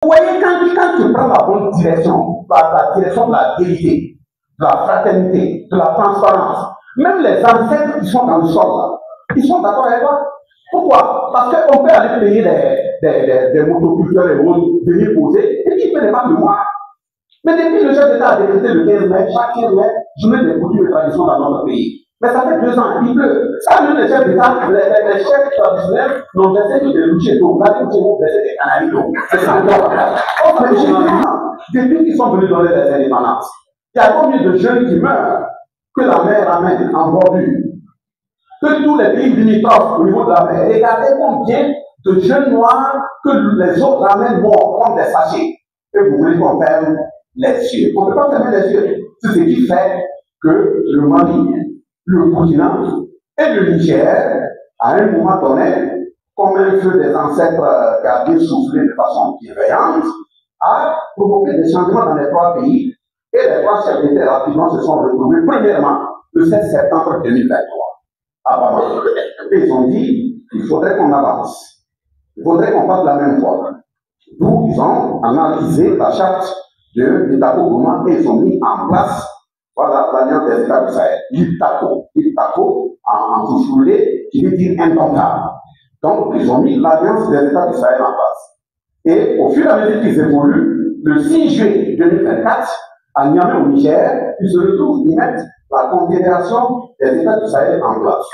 Vous voyez, quand tu prends la bonne direction, la direction de la vérité, de la fraternité, de la transparence, même les ancêtres qui sont dans le sol, là, ils sont d'accord avec toi. Pourquoi? Parce qu'on peut aller payer des motoculteurs et autres, venir poser, et puis ils ne peuvent pas le voir. Mais depuis le chef d'État a décrété le 15 mai, chaque 15 mai, journée des coutumes et traditions dans notre pays. Mais ça fait 2 ans, il pleut. Ça, même les chefs d'État, les chefs traditionnels n'ont versé que des louchers d'eau. Là, ils ont versé des canaries d'eau. C'est ça. Depuis qu'ils sont venus donner des indépendances, il y a combien de jeunes qui meurent que la mer ramène en bordure? Que tous les pays limitrophes au niveau de la mer, regardez combien de jeunes noirs que les autres ramènent morts comme des sachets. Et vous voulez qu'on ferme les yeux. On ne peut pas fermer les yeux. C'est ce qui fait que le Mali, le Burkina et le Niger, à un moment donné, comme un feu des ancêtres gardés soufflé de façon bienveillante, a provoqué des changements dans les 3 pays. Et les 3 chefs d'État rapidement se sont retrouvés, premièrement, le 16 septembre 2023. Et ils ont dit qu'il faudrait qu'on avance. Il faudrait qu'on parte de la même voie. D'où ils ont analysé la charte de l'Itako et ils ont mis en place l'Alliance des États du Sahel. L'Itako en soufflé, qui veut dire indomptable. Donc, ils ont mis l'Alliance des États du Sahel en place. Et au fur et à mesure qu'ils évoluent, le 6 juillet 2024, à Niamey au Niger, ils se retrouvent, ils mettent la Confédération des États du Sahel en place.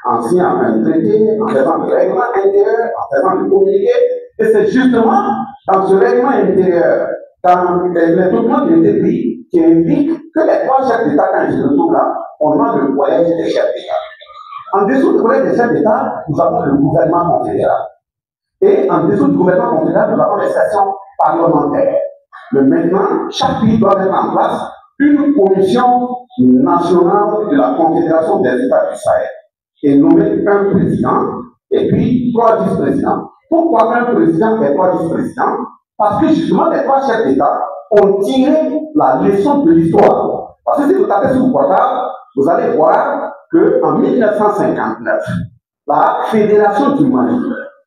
En signant un traité, en faisant le règlement intérieur, en faisant le communiqué. Et c'est justement dans ce règlement intérieur, dans les documents qui ont été pris, qui indiquent que les 3 chefs d'État, quand ils se retrouvent là, on a le collège des chefs d'État. En dessous du collège des chefs d'État, nous avons le gouvernement confédéral. Et en dessous du gouvernement confédéral, nous avons les sessions parlementaires. Mais maintenant, chaque pays doit mettre en place une commission nationale de la Confédération des États du Sahel et nommer un président et puis 3 vice-présidents. Pourquoi un président et 3 vice-présidents? Parce que justement, les 3 chefs d'État ont tiré la leçon de l'histoire. Parce que si vous tapez sur le portable, vous allez voir qu'en 1959, la Fédération du Mali,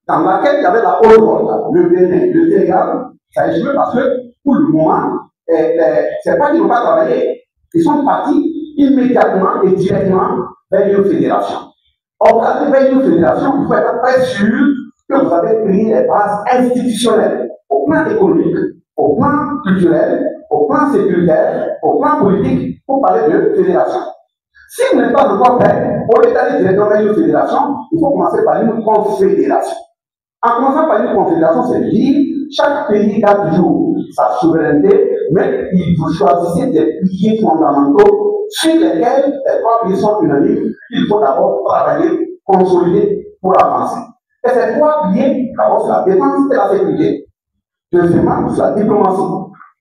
dans laquelle il y avait la Haute-Volta, le Bénin, le Sénégal, ça a échoué parce que pour le moment, c'est pas qu'ils n'ont pas travaillé, ils sont partis immédiatement et directement vers une fédération. Or, pour aller vers une fédération, il faut être très sûr que vous avez créé les bases institutionnelles au plan économique, au plan culturel, au plan sécuritaire, au plan politique, pour parler de fédération. Si vous n'êtes pas encore prêt, pour aller directement vers une fédération, il faut commencer par une confédération. En commençant par une confédération, c'est dire chaque pays garde toujours sa souveraineté, mais vous choisissez des piliers fondamentaux sur lesquels les 3 pays sont unanimes. Il faut d'abord travailler, consolider pour avancer. Et ces 3 piliers, d'abord, c'est la défense et la sécurité. Deuxièmement, c'est la diplomatie.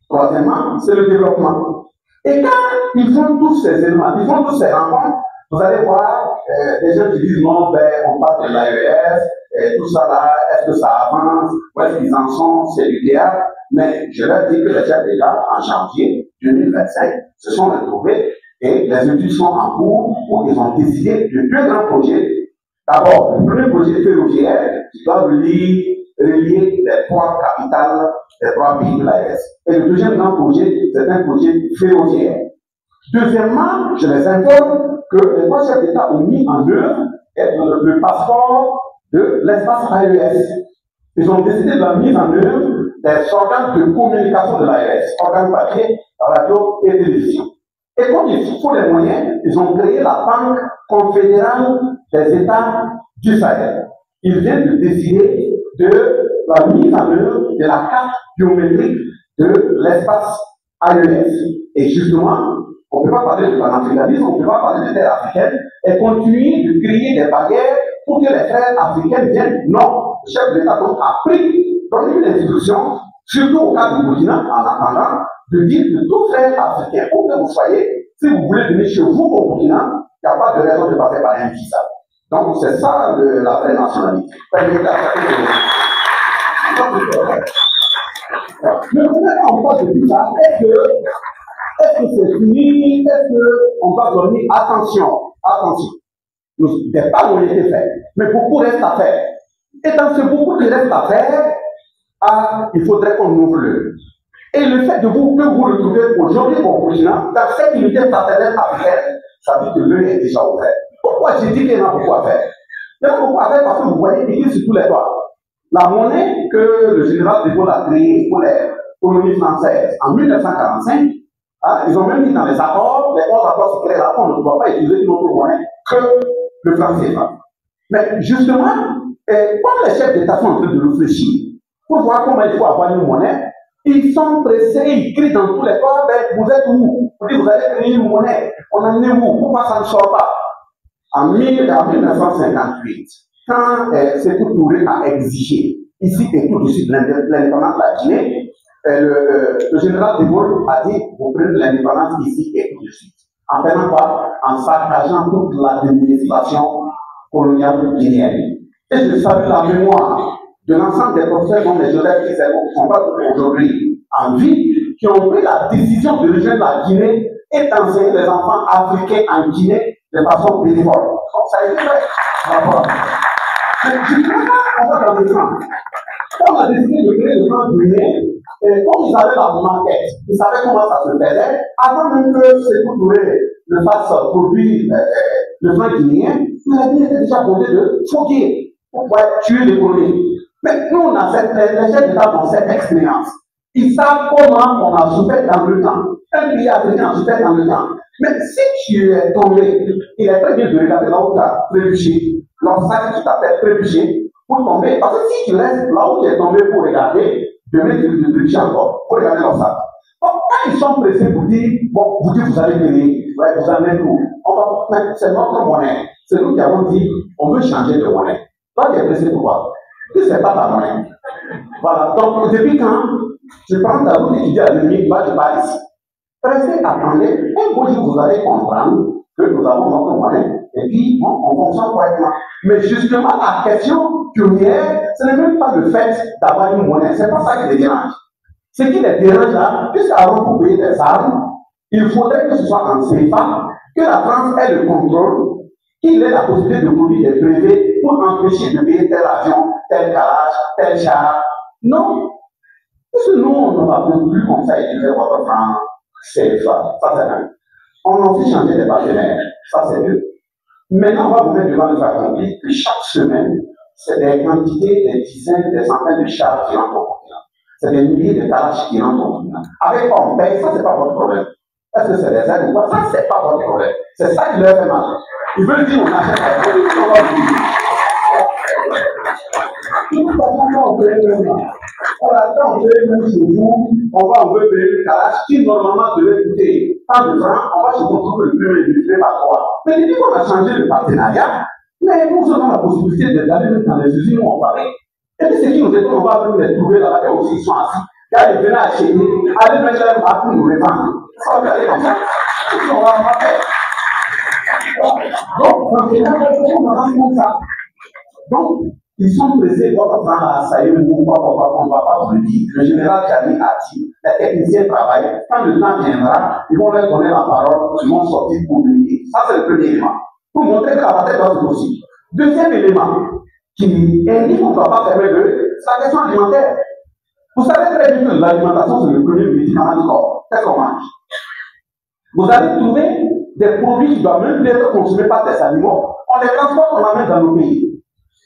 Troisièmement, c'est le développement. Et quand ils font tous ces éléments, ils font tous ces rencontres, vous allez voir des gens qui disent non, on parle de l'AES, tout ça là, est-ce que ça avance, où est-ce qu'ils en sont, c'est du théâtre. Mais je leur dis que les chefs d'État, en janvier 2025, se sont retrouvés et les études sont en cours où ils ont décidé de 2 grands projets. D'abord, le premier projet ferroviaire qui doit relier les 3 capitales des 3 pays de l'AES. Et le deuxième grand projet, c'est un projet ferroviaire. Deuxièmement, je les informe que les 3 chefs d'État ont mis en œuvre le passeport de l'espace AES. Ils ont décidé de la mise en œuvre des organes de communication de l'AES, organes papier, radio et télévision. Et comme il faut les moyens, ils ont créé la Banque confédérale des États du Sahel. Ils viennent de décider de la mise en œuvre de la carte biométrique de l'espace AES. Et justement, on ne peut pas parler de panafricanisme, on ne peut pas parler de terre africaine et continuer de créer des barrières pour que les frères africains viennent. Non, le chef de l'État donc a pris une instruction, surtout au cas du Burkina, en attendant, de dire que tous frères africains, où que vous soyez, si vous voulez venir chez vous au Burkina, il n'y a pas de raison de passer par un visa. Donc c'est ça la vraie nationalité. Le problème en face de tout ça, est-ce que c'est fini? Est-ce qu'on va donner attention? Attention. Des pas ont été faits, mais beaucoup reste à faire. Et dans ce beaucoup qui reste à faire, ah, il faudrait qu'on ouvre le. Et le fait que vous retrouvez aujourd'hui au continent, dans cette unité fraternelle africaine, ça veut dire que l'œil est déjà ouvert. Pourquoi j'ai dit qu'il y en a beaucoup à faire? Il y en a beaucoup à faire parce que vous voyez écrit sur tous les toits. La monnaie que le général de Gaulle a créée pour les colonies françaises en 1945, hein, ils ont même mis dans les accords, les 11 accords secrets là, on ne doit pas utiliser une autre monnaie que le franc CFA. Mais justement, quand les chefs d'État sont en train de réfléchir pour voir comment il faut avoir une monnaie, ils sont pressés, ils crient dans tous les cas, ben, vous êtes où? Vous dites, vous allez créer une monnaie. On en est où? Pourquoi ça ne sort pas? En 1958, quand Sékou Touré a exigé, ici et tout de suite, l'indépendance de la Guinée, le général de Gaulle a dit, vous prenez l'indépendance ici et tout de suite. En faisant quoi? En saccageant toute l'administration coloniale guinéenne. Et je salue la mémoire de l'ensemble des professeurs dont les Joseph qui sont pas aujourd'hui en vie, qui ont pris la décision de rejoindre la Guinée et d'enseigner les enfants africains en Guinée de façon bénévole. Donc ça a été fait. D'accord. Mais justement, on va dans le franc. Quand on a décidé de créer le franc guinéen, comme ils avaient la maquette, ils savaient comment ça se faisait, avant même que Sékou Touré ne fasse produire le franc guinéen, la Guinée était déjà bondée de foguer pour pouvoir tuer les colonies. Mais nous, on a les chefs d'État ont cette expérience. Ils savent comment on a souffert dans le temps. Un pays africain a souffert dans le temps. Mais si tu es tombé, il est très bien de regarder là où tu as trébuché, l'obstacle qui t'appelle trébuché, pour tomber. Parce que si tu restes là où tu es tombé pour regarder, demain tu te trébuches encore, pour regarder l'obstacle. Donc, quand ils sont pressés pour dire, bon, vous dites vous allez payer, ouais, vous allez tout. C'est notre monnaie. C'est nous qui avons dit, on veut changer de monnaie. Toi, tu es pressé pour quoi? C'est pas ta monnaie. Voilà. Donc, depuis quand tu prends ta route et tu dis à l'ennemi, va, tu pars ici. Restez, attendez. Un beau jour, vous allez comprendre que nous avons notre monnaie et puis on fonctionne correctement. Mais justement, la question pionnière, ce n'est même pas le fait d'avoir une monnaie. C'est pas ça qui les dérange. Ce qui les dérange là, puisqu'avant pour payer des armes, il faudrait que ce soit en CFA, que la France ait le contrôle, qu'il ait la possibilité de produire des brevets pour empêcher de payer tel avion, tel garage, tel char. Non. Parce que nous, on ne va plus comme ça utiliser votre franc CFA. Ça, c'est bien. On a aussi changé les partenaires. Ça, c'est mieux. Maintenant, on va vous mettre devant le fait accompli que chaque semaine, c'est des quantités, des dizaines, des centaines de chars qui rentrent au continent. C'est des milliers de calaches qui rentrent au continent. Avec quoi on paye, ça, c'est pas votre problème. Est-ce que c'est des aides ou quoi? Ça, c'est pas votre problème. C'est ça qui leur fait mal. Ils veulent dire, on achète la produit, on va vous dire. Tout le temps, on paye même là. Voilà, quand on paye même chez vous, on veut payer le calage qui normalement devait coûter tant de francs, on va se retrouver le plus multiplié par 3. Mais depuis qu'on a changé le partenariat, mais nous avons la possibilité d'aller dans les usines où on parlait. Et puis, ce qui nous étonne, on va venir les trouver là-bas, et aussi ils sont assis. Car ils venaient acheter, aller mettre leur marque pour nous revendre. Ça va aller comme ça. On va faire. Donc, on va comme ça. Donc, ils sont pressés, votre frère à Saïd, on ne va pas vous le dire. Le général Kani a dit, les techniciens travaillent, quand le temps viendra, ils vont leur donner la parole, ils vont sortir pour communiquer. Ça, c'est le premier élément. Pour montrer que la bataille doit être aussi. Deuxième élément, qui indique qu'on ne doit pas fermer c'est la question alimentaire. Vous savez très bien que l'alimentation, c'est le premier médicament du corps. Qu'est-ce qu'on mange? Vous allez trouver des produits qui doivent même être consommés par des animaux. On les transporte, on les met dans nos pays.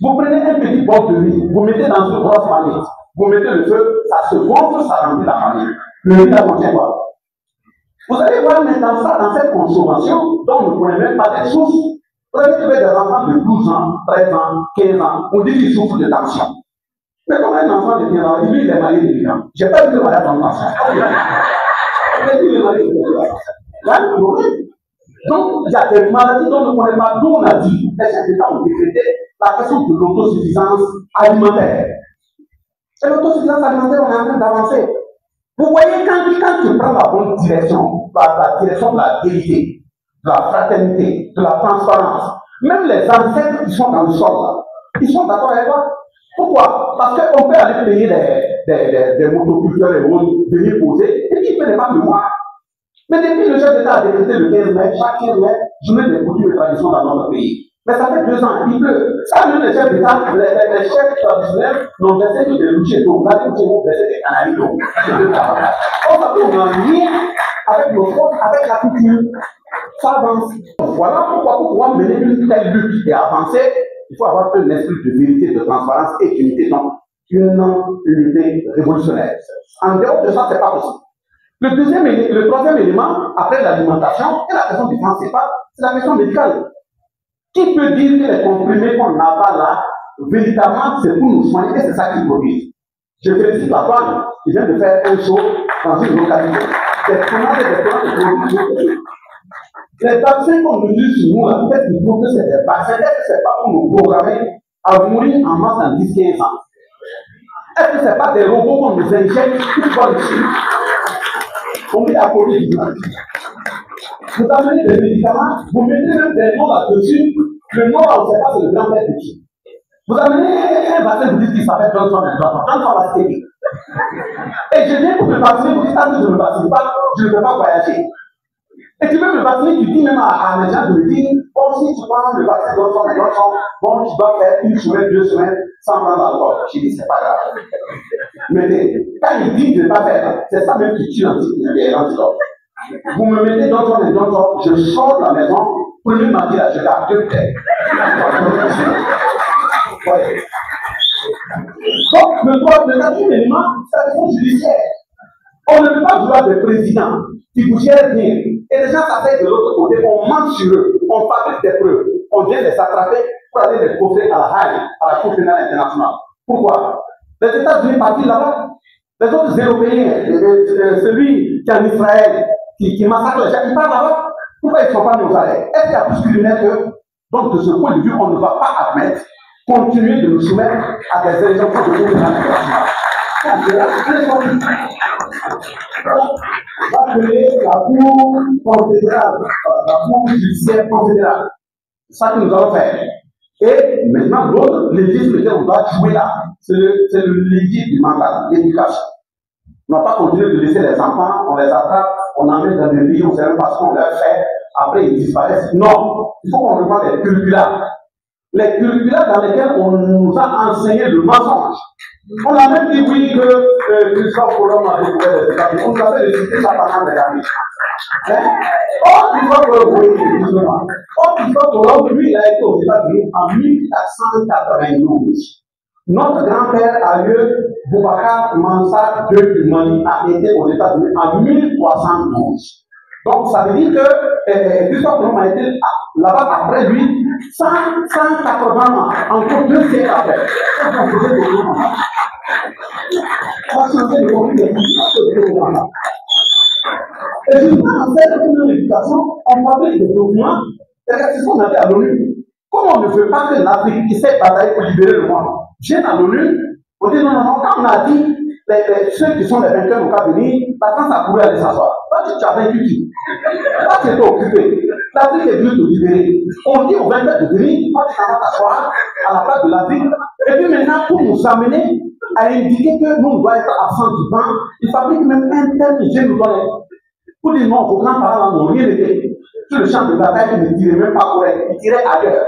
Vous prenez un petit bol de riz, vous mettez dans une grosse manette, vous mettez le feu, ça se gonfle, ça remplit la manette. Le riz, ça contient quoi? Vous allez voir maintenant ça dans cette consommation dont on ne connaît même pas des sources. Vous allez trouver des enfants de 12 ans, 13 ans, 15 ans, on dit qu'ils souffrent de tension. Mais comme un enfant de 15 ans, lui, il est marié de vivant. Je n'ai pas dit que malade dans l'enfant. Il est marié de vivant. Là, le problème. Donc, il y a des maladies dont on ne connaît pas, d'où on a dit, les chefs d'État ont décrété la question de l'autosuffisance alimentaire. Et l'autosuffisance alimentaire, on est en train d'avancer. Vous voyez, quand tu prends la bonne direction, la direction de la vérité, de la fraternité, de la transparence, même les ancêtres qui sont dans le sol, là, ils sont d'accord avec toi. Pourquoi? Parce qu'on peut aller payer des motoculteurs et autres, venir poser, et puis ils ne peuvent pas me voir. Mais depuis le chef d'État a décrété le 15 mai, chaque 15 mai, journée des produits de tradition dans notre pays. Mais ça fait 2 ans, il pleut. Ça, même les chefs d'État, les chefs traditionnels n'ont versé que des louchers d'eau. Là, ils ont versé des canaries d'eau. On va on en lien avec nos forces, avec la culture. Ça avance. Voilà pourquoi pour pouvoir mener une telle lutte et avancer, il faut avoir un esprit de vérité, de transparence et d'unité. Donc, une unité révolutionnaire. En dehors de ça, ce n'est pas possible. Le troisième élément, après l'alimentation et la question du franc CFA, c'est la question médicale. Qui peut dire que les comprimés qu'on n'a pas là, véritablement, c'est pour nous soigner et c'est ça qu'ils produisent? Je félicite la douane qui vient de faire un show dans une localité. Des tomates et des produits. Les vaccins qu'on nous dit sur nous, peut-être qu'ils prouvent que c'est des vaccins, est-ce que ce n'est pas pour nous programmer à mourir en masse dans 10-15 ans? Est-ce que ce n'est pas des robots qu'on nous injecte pour ici? On met à côté. Vous amenez des médicaments, vous mettez même des noms là-dessus. Le nom, on ne sait pas, c'est le grand-père de qui. Vous amenez un vaccin, vous dites qu'il s'appelle Johnson & Johnson. Johnson va se guérir. Et je viens pour me vacciner, vous dites que je ne me vaccine pas, je ne peux pas voyager. Et tu veux me vacciner, tu dis même à mes gens de me dire, bon, si tu prends le vaccin Johnson & Johnson, bon, tu dois faire 1 semaine, 2 semaines sans prendre l'alcool. Je dis, c'est pas grave. Mais quand il dit de ne pas faire, c'est ça même qui tue l'antidote. Vous me mettez Johnson & Johnson, je sors de la maison, premier matin, je garde 2 têtes. Ouais. Donc, le quatrième élément, c'est la question judiciaire. On ne peut pas vouloir des présidents qui vous gèrent bien. Et les gens s'appellent de l'autre côté, on ment sur eux, on fabrique des preuves, on vient les attraper pour aller les poser à la Hague, à la Cour pénale internationale. Pourquoi? Les États-Unis partent là-bas. Les autres Européens, celui qui est en Israël, qui massacre les gens, ils partent là-bas. Pourquoi ils ne sont pas nos arrêts? Est-ce qu'il y a plus criminels qu'eux? Donc, de ce point de vue, on ne va pas admettre, continuer de nous soumettre à des élections de Cour pénale internationale. Appeler la Cour confédérale, la Cour judiciaire confédérale. C'est ça que nous allons faire. Et maintenant, l'autre législation lequel on doit jouer là, c'est le légit du mandat, l'éducation. On n'a pas continué de laisser les enfants, on les attrape, on emmène dans des pays, on ne sait même pas ce qu'on leur fait, après ils disparaissent. Non, il faut qu'on revoie les curricula. Les curricula dans lesquels on nous a enseigné le mensonge. On a même dit oui que Christophe Colomb a découvert les États-Unis. On nous a fait réciter ça pendant des années. Or, Christophe Colomb, oui, justement. Or, Christophe Colomb, lui, il a été aux États-Unis en 1492. Notre grand-père, aïeux, Boubacar Mansa de Mali, a été aux États-Unis en 1312. Donc, ça veut dire que Christophe Colomb a été là-bas après lui 180 ans, encore 2 siècles après. On va changer de conflit et justement, en fait, dans l'éducation, on fabrique des documents, c'est ce qu'on a fait à l'ONU. Comme on ne veut pas que l'Afrique qui s'est bataillée pour libérer le monde vienne à l'ONU, on dit non, quand on a dit ceux qui sont les vainqueurs n'ont qu'à venir, la France a couru à aller s'asseoir. Toi, tu as vaincu qui? Toi, tu étais occupé. L'Afrique est venue te libérer. On dit aux vainqueurs de venir, toi, tu vas t'asseoir à la place de l'Afrique. Et puis maintenant, pour nous amener à indiquer que nous, on doit être absents du banc, ils fabriquent même un terme, je nous donne. Pour dire non, vos grands-parents n'ont rien été. Sur le champ de bataille, ils ne tiraient même pas correct, ils tiraient ailleurs.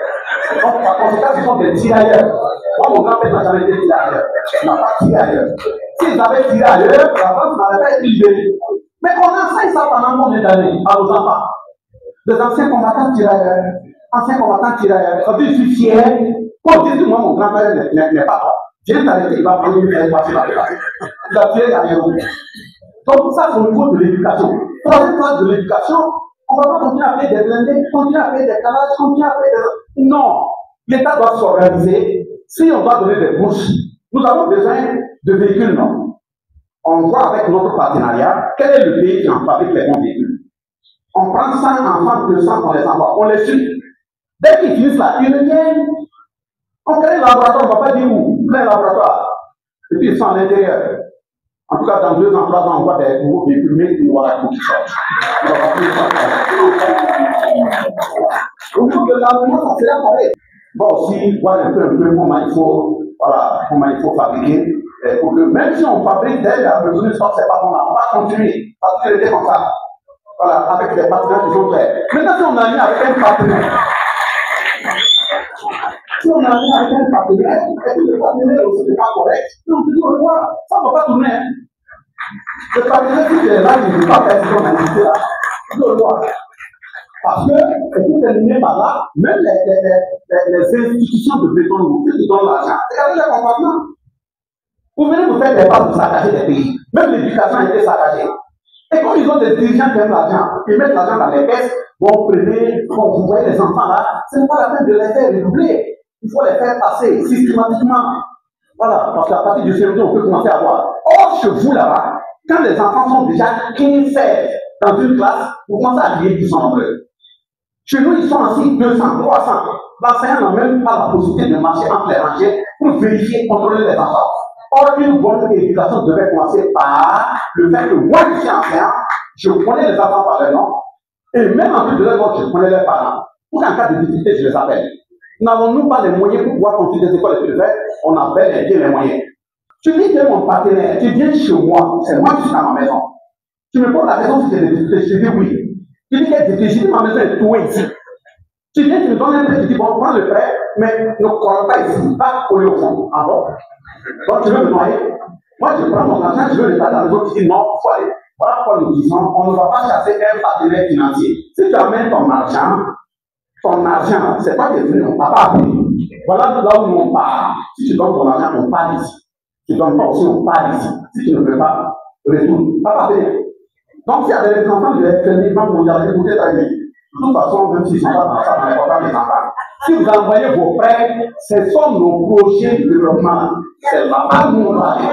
Donc, par conséquent, ils sont des tirailleurs. Moi, mon grand-père n'a jamais été tiré ailleurs. Il n'a pas tiré ailleurs. S'ils avaient tiré ailleurs, la France n'avait pas été libérée. Mais on enseigne ça pendant combien d'années à nos enfants? Des anciens combattants tirailleurs. Anciens combattants tirailleurs. Ça veut dire, je suis fier. Pour dire que moi, mon grand-père n'est pas là. Viens t'arrêter, il va prendre une feuille passer la place. Il a tiré ailleurs. Donc, ça, c'est au niveau de l'éducation. Troisième phase de l'éducation, on ne va pas continuer à faire des blindés, continuer à faire des calages, continuer à faire des... Non! L'État doit s'organiser. Si on doit donner des bourses, nous avons besoin de véhicules, non? On voit avec notre partenariat quel est le pays qui en fabrique les bons véhicules. On prend 100 enfants, 200, on les envoie, on les suit. Dès qu'ils finissent là, ils reviennent. On crée un laboratoire, on ne va pas dire où, plein laboratoire. Et puis ils sont à l'intérieur. En tout cas, dans 2 ans, 3 ans, on voit des nouveaux véhicules, mais il y aura la coupe qui sortent. Au niveau de l'environnement, ça sera pareil. Bon, si, voir un peu comment il faut, voilà, comment il faut fabriquer, pour que même si on fabrique dès la besoin de sport, c'est pas bon, on va continuer, parce que c'était comme ça. Voilà, avec des partenaires qui sont clairs. Maintenant, si on a mis avec un partenaire, Si on arrive avec un partenaire, et que le partenaire aussi n'est pas correct, on se dit au revoir, ça ne va pas tourner. Hein. Le partenaire qui est là, il ne veut pas faire ce qu'on a dit là, il doit le voir. Parce que, et pour terminer par là, même les institutions de béton qui donnent l'argent, regardez le comportement. Vous venez vous faire des bases pour saccager des pays. Même l'éducation a été saccagée. Et comme ils ont des dirigeants qui aiment l'argent, ils mettent l'argent dans les caisses, vont prenez, vous voyez les enfants là, ce n'est pas la peine de les faire redoubler. Il faut les faire passer systématiquement. Voilà, parce qu'à partir du CM2, on peut commencer à voir. Or, chez vous là-bas, quand les enfants sont déjà 15-16 dans une classe, vous commencez à lier 200 entre eux. Chez nous, ils sont assis 200, 300. L'enseignant n'a même pas la possibilité de marcher entre les rangées pour vérifier, contrôler les enfants. Or, une bonne éducation devait commencer par le fait que moi, je suis enseignant, je connais les enfants par leur nom, et même en plus de leur nom, je connais leurs parents. Pour qu'en cas de difficulté, je les appelle. N'avons-nous pas les moyens pour pouvoir continuer des écoles privées? On a bel et bien les moyens. Tu dis que mon partenaire, tu viens chez moi, c'est moi qui suis dans ma maison. Tu me poses la question si j'ai des difficultés, je dis oui. Tu dis que je dis ma maison est tout ici. Tu viens, tu me donnes un prêt, tu dis bon, prends le prêt, mais ne colle pas ici, pas coller au fond. Ah bon? Donc tu veux me noyer? Moi je prends mon argent, je veux le faire dans les autres, tu dis non, il faut aller. Voilà pourquoi nous disons, on ne va pas chasser un partenaire financier. Si tu amènes ton argent, c'est pas que on ne va pas appeler. Voilà là où on part. Si tu donnes ton argent, on part ici. Si tu ne donnes pas aussi, on part ici. Si tu ne veux pas, retourne. Pas appeler. Donc s'il y a des enfants de l'extrémisme mondial, écoutez ta vie. De toute façon, même s'ils ne sont pas dans ça, dans l'important des enfants. Si vous envoyez vos prêts, ce sont nos projets de développement. C'est là où nous va aller.